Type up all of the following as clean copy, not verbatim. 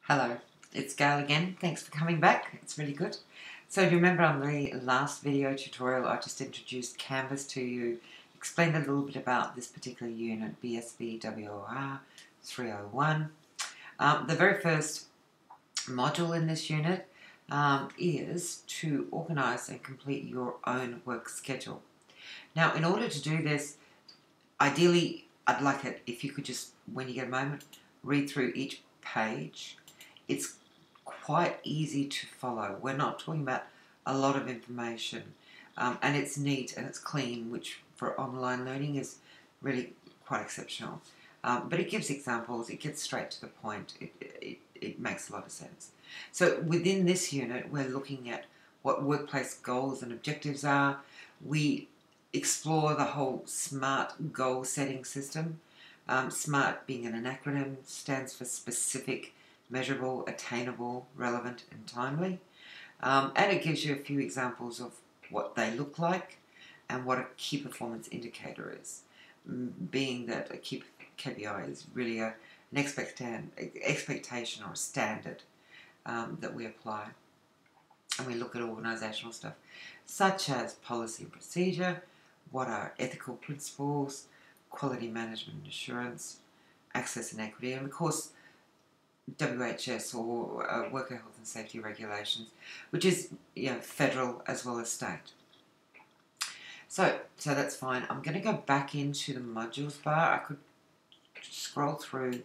Hello, it's Gail again. Thanks for coming back. It's really good. So if you remember on the last video tutorial, I just introduced Canvas to you, explained a little bit about this particular unit, BSV WOR 301. The very first module in this unit is to organise and complete your own work schedule. Now, in order to do this, ideally, I'd like it if you could just, when you get a moment, read through each page. It's quite easy to follow. We're not talking about a lot of information, and it's neat and it's clean, which for online learning is really quite exceptional. But it gives examples, it gets straight to the point, it makes a lot of sense. So within this unit, we're looking at what workplace goals and objectives are. We explore the whole SMART goal setting system. SMART being an acronym stands for specific, measurable, attainable, relevant and timely. And it gives you a few examples of what they look like and what a key performance indicator is, being that a key KPI is really an expectation or a standard that we apply. And we look at organisational stuff such as policy and procedure, what are ethical principles, quality management and assurance, access and equity, and of course WHS or Worker Health and Safety Regulations, which is federal as well as state. So that's fine. I'm going to go back into the modules bar. I could scroll through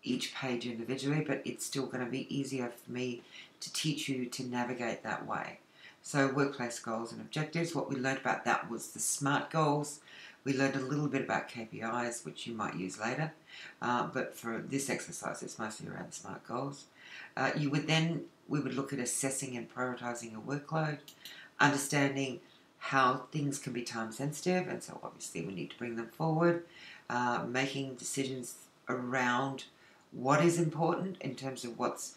each page individually, but it's still going to be easier for me to teach you to navigate that way. So workplace goals and objectives, what we learned about that was the SMART goals. We learned a little bit about KPIs, which you might use later, but for this exercise it's mostly around SMART goals. We would look at assessing and prioritising a workload, understanding how things can be time sensitive, and so obviously we need to bring them forward, making decisions around what is important in terms of what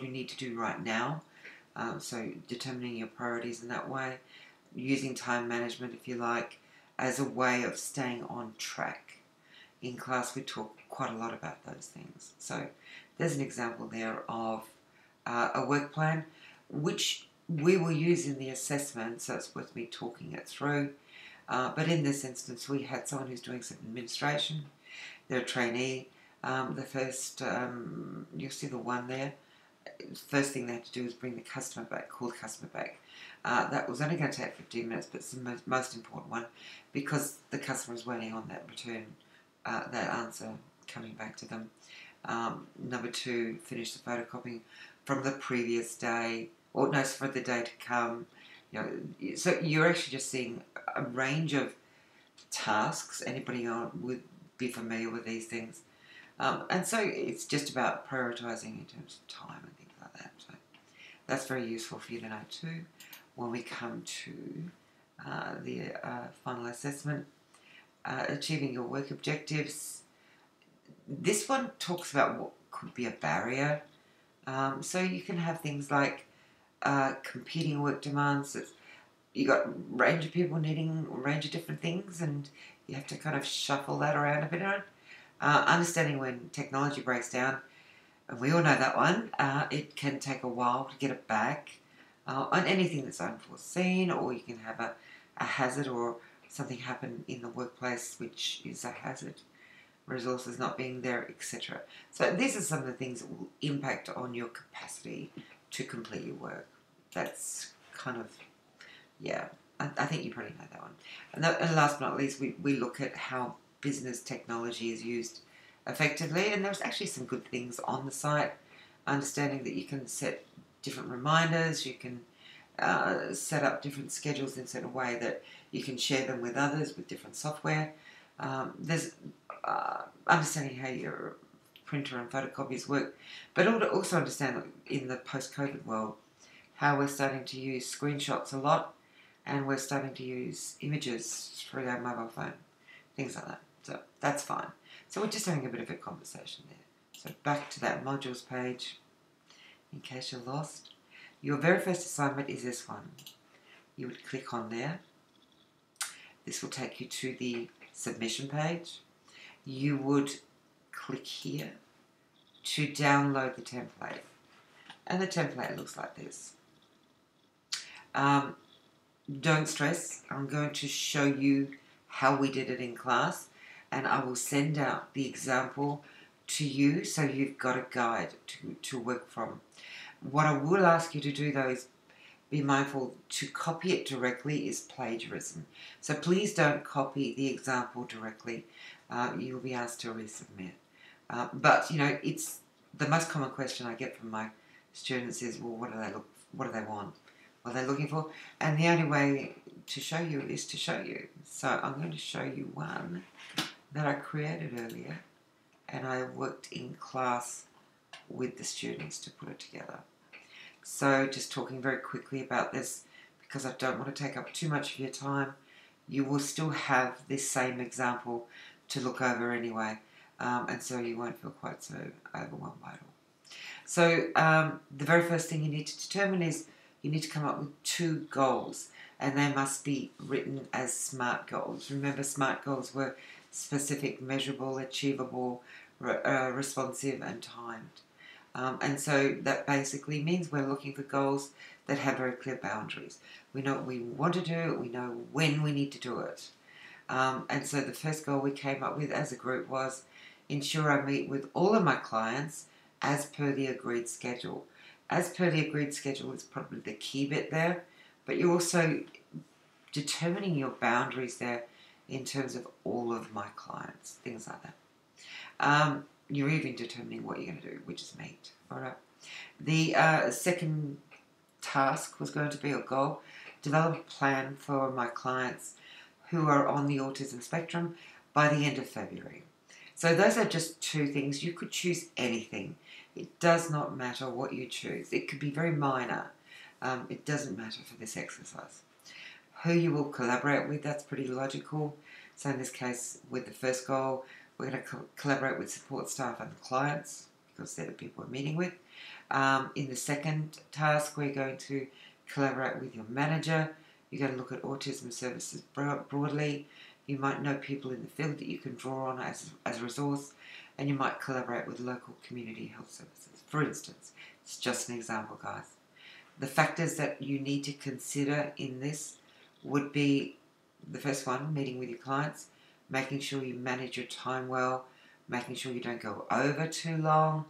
you need to do right now. So determining your priorities in that way, using time management, if you like, as a way of staying on track. In class we talk quite a lot about those things. So there's an example there of a work plan, which we will use in the assessment, so it's worth me talking it through. But in this instance we had someone who's doing some administration. They're a trainee. The first, you'll see the one there, first thing they had to do is bring the customer back, call the customer back. That was only going to take 15 minutes, but it's the most important one because the customer is waiting on that return, that answer coming back to them. Number 2, finish the photocopying from the previous day, or no, for the day to come. So you're actually just seeing a range of tasks. Anybody would be familiar with these things. And so it's just about prioritising in terms of time and things like that. So that's very useful for you to know too. When we come to the final assessment, achieving your work objectives. This one talks about what could be a barrier. So you can have things like competing work demands. You got a range of people needing a range of different things, and you have to kind of shuffle that around a bit. Understanding when technology breaks down, and we all know that one, it can take a while to get it back on anything that's unforeseen, or you can have a hazard or something happen in the workplace which is a hazard, resources not being there, etc. So these are some of the things that will impact on your capacity to complete your work. That's kind of, I think you probably know that one. And last but not least, we look at how business technology is used effectively, and there's actually some good things on the site, understanding that you can set different reminders, you can set up different schedules in a certain way that you can share them with others with different software. There's understanding how your printer and photocopies work, but also understand in the post-COVID world how we're starting to use screenshots a lot, and we're starting to use images through our mobile phone, things like that. So that's fine. So we're just having a bit of a conversation there. So back to that modules page, in case you're lost. Your very first assignment is this one. You would click on there. This will take you to the submission page. You would click here to download the template. And the template looks like this. Don't stress, I'm going to show you how we did it in class, and I will send out the example to you so you've got a guide to work from. What I will ask you to do though is be mindful to copy it directly is plagiarism. So please don't copy the example directly. You'll be asked to resubmit. But you know, it's the most common question I get from my students is, well, what do they want? What are they looking for? And the only way to show you is to show you. So I'm going to show you one that I created earlier, and I worked in class with the students to put it together. So just talking very quickly about this, because I don't want to take up too much of your time. You will still have this same example to look over anyway, and so you won't feel quite so overwhelmed by it all. So the very first thing you need to determine is you need to come up with 2 goals, and they must be written as SMART goals. Remember, SMART goals were specific, measurable, achievable, responsive and timed. And so that basically means we're looking for goals that have very clear boundaries. We know what we want to do, we know when we need to do it. And so the first goal we came up with as a group was ensure I meet with all of my clients as per the agreed schedule. As per the agreed schedule is probably the key bit there, but you're also determining your boundaries there in terms of all of my clients, things like that. You're even determining what you're going to do, which is meet. All right. The second task was going to be a goal, develop a plan for my clients who are on the autism spectrum by the end of February. So those are just 2 things. You could choose anything. It does not matter what you choose. It could be very minor. It doesn't matter for this exercise. Who you will collaborate with, that's pretty logical. So in this case, with the first goal, we're going to collaborate with support staff and clients because they're the people we're meeting with. In the second task, we're going to collaborate with your manager. You're going to look at autism services broadly. You might know people in the field that you can draw on as a resource, and you might collaborate with local community health services. For instance, it's just an example, guys. The factors that you need to consider in this would be the first one, meeting with your clients, making sure you manage your time well, making sure you don't go over too long,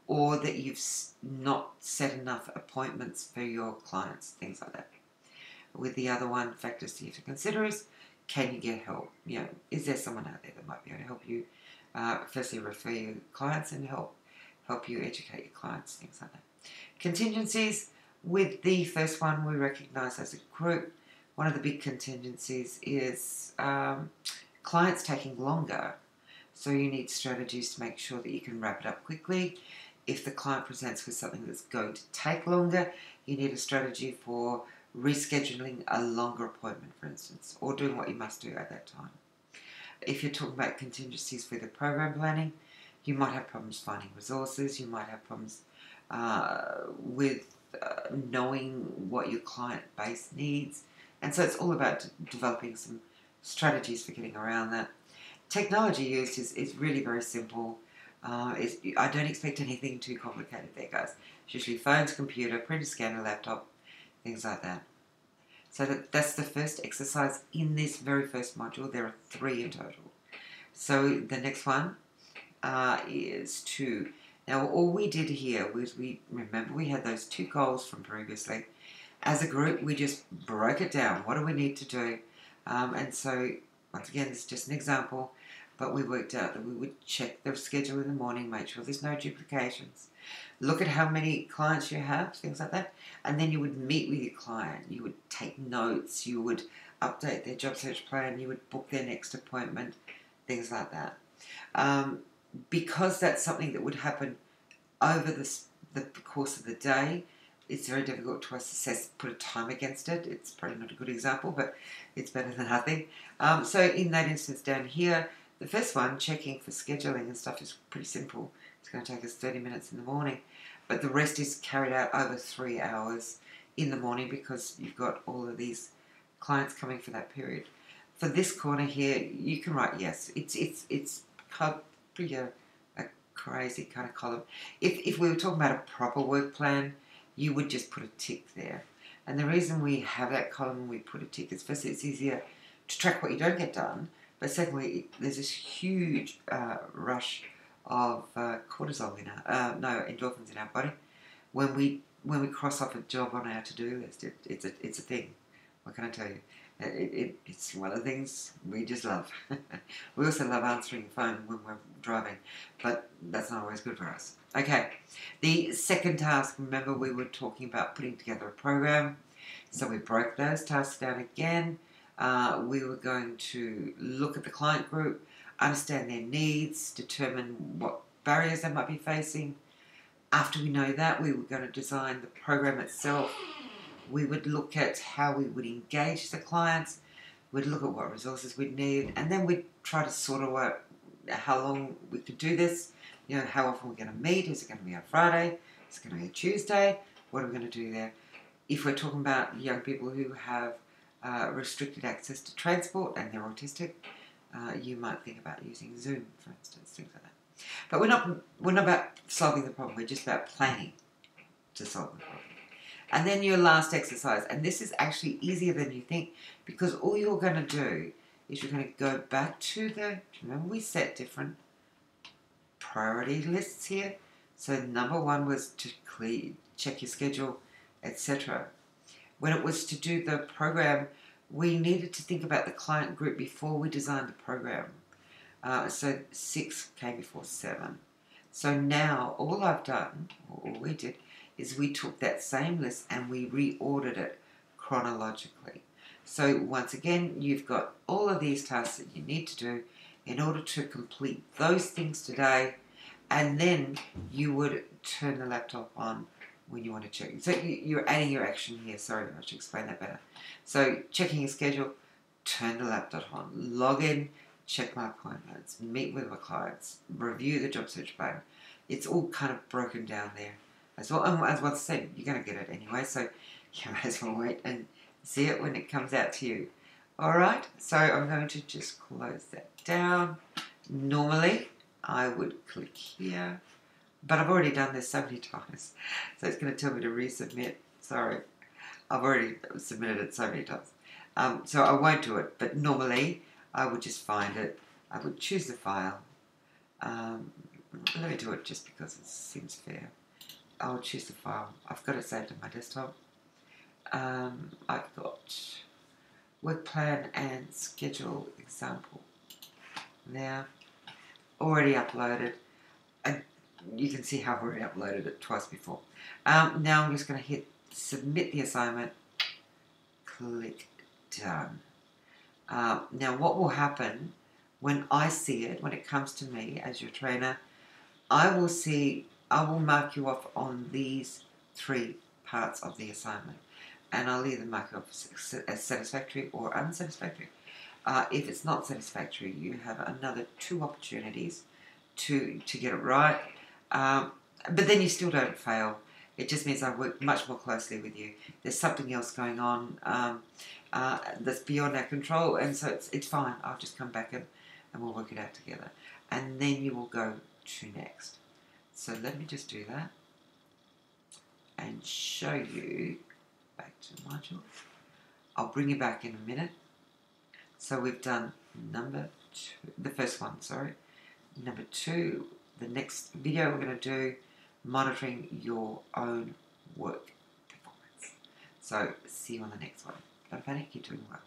or that you've not set enough appointments for your clients, things like that. With the other one, factors you have to consider is, can you get help? You know, is there someone out there that might be able to help you? Firstly, refer your clients and help you educate your clients, things like that. Contingencies, with the first one, we recognise as a group, one of the big contingencies is clients taking longer. So you need strategies to make sure that you can wrap it up quickly. If the client presents with something that's going to take longer, you need a strategy for rescheduling a longer appointment, for instance, or doing what you must do at that time. If you're talking about contingencies for the program planning, you might have problems finding resources, you might have problems with knowing what your client base needs, and so it's all about developing some strategies for getting around that. Technology used is really very simple. I don't expect anything too complicated there, guys. It's usually phones, computer, printer, scanner, laptop, things like that. So that's the first exercise in this very first module. There are 3 in total. So the next one is 2. Now all we did here was we had those 2 goals from previously. As a group, we just broke it down. What do we need to do? And so once again, this is just an example, but we worked out that we would check the schedule in the morning, make sure there's no duplications, look at how many clients you have, things like that, and then you would meet with your client, you would take notes, you would update their job search plan, you would book their next appointment, things like that. Because that's something that would happen over the course of the day, it's very difficult to assess, put a time against it. It's probably not a good example, but it's better than nothing. So in that instance down here, the first one, checking for scheduling and stuff, is pretty simple. It's going to take us 30 minutes in the morning, but the rest is carried out over 3 hours in the morning because you've got all of these clients coming for that period. For this corner here, you can write yes. It's probably a crazy kind of column. If we were talking about a proper work plan, you would just put a tick there. And the reason we have that column and we put a tick is firstly it's easier to track what you don't get done, but secondly there's this huge rush of cortisol in endorphins in our body when we cross off a job on our to-do list. It's a thing. What can I tell you? It's one of the things we just love. We also love answering the phone when we're driving, but that's not always good for us. Okay, the second task, remember we were talking about putting together a program, so we broke those tasks down again. We were going to look at the client group, understand their needs, determine what barriers they might be facing. After we know that, we were going to design the program itself. We would look at how we would engage the clients. We'd look at what resources we'd need, and then we'd try to sort of out how long we could do this. You know, how often we're going to meet. Is it going to be on Friday? Is it going to be a Tuesday? What are we going to do there? If we're talking about young people who have restricted access to transport and they're autistic, you might think about using Zoom, for instance, things like that. But we're not about solving the problem. We're just about planning to solve the problem. And then your last exercise, and this is actually easier than you think, because all you're going to do is you're going to go back to remember we set different priority lists here. So number one was to check your schedule, etc. When it was to do the program, we needed to think about the client group before we designed the program. So 6 came before 7. So now all I've done, or all we did, is we took that same list and we reordered it chronologically. So once again, you've got all of these tasks that you need to do in order to complete those things today, and then you would turn the laptop on when you want to check. So you're adding your action here. Sorry, I should explain that better. So checking your schedule, turn the laptop on, log in, check my appointments, meet with my clients, review the job search button. It's all kind of broken down there. As well, as what's said, you're going to get it anyway, so you might as well wait and see it when it comes out to you. Alright, so I'm going to just close that down. Normally, I would click here, but I've already done this so many times, so it's going to tell me to resubmit. Sorry, I've already submitted it so many times. So I won't do it, but normally I would just find it. I would choose the file. Let me do it just because it seems fair. I'll choose the file. I've got it saved on my desktop. I've got work plan and schedule example now already uploaded. And you can see how I've already uploaded it twice before. Now I'm just going to hit submit the assignment. Click done. Now what will happen when I see it, when it comes to me as your trainer, I will mark you off on these 3 parts of the assignment, and I'll either mark you off as satisfactory or unsatisfactory. If it's not satisfactory, you have another 2 opportunities to get it right, but then you still don't fail. It just means I work much more closely with you. There's something else going on that's beyond our control, and so it's fine. I'll just come back and we'll work it out together, and then you will go to next. So let me just do that and show you back to modules. I'll bring you back in a minute. So we've done number 2, the first one, sorry. Number 2, the next video we're going to do, monitoring your own work performance. So see you on the next one. Don't panic, you're doing well.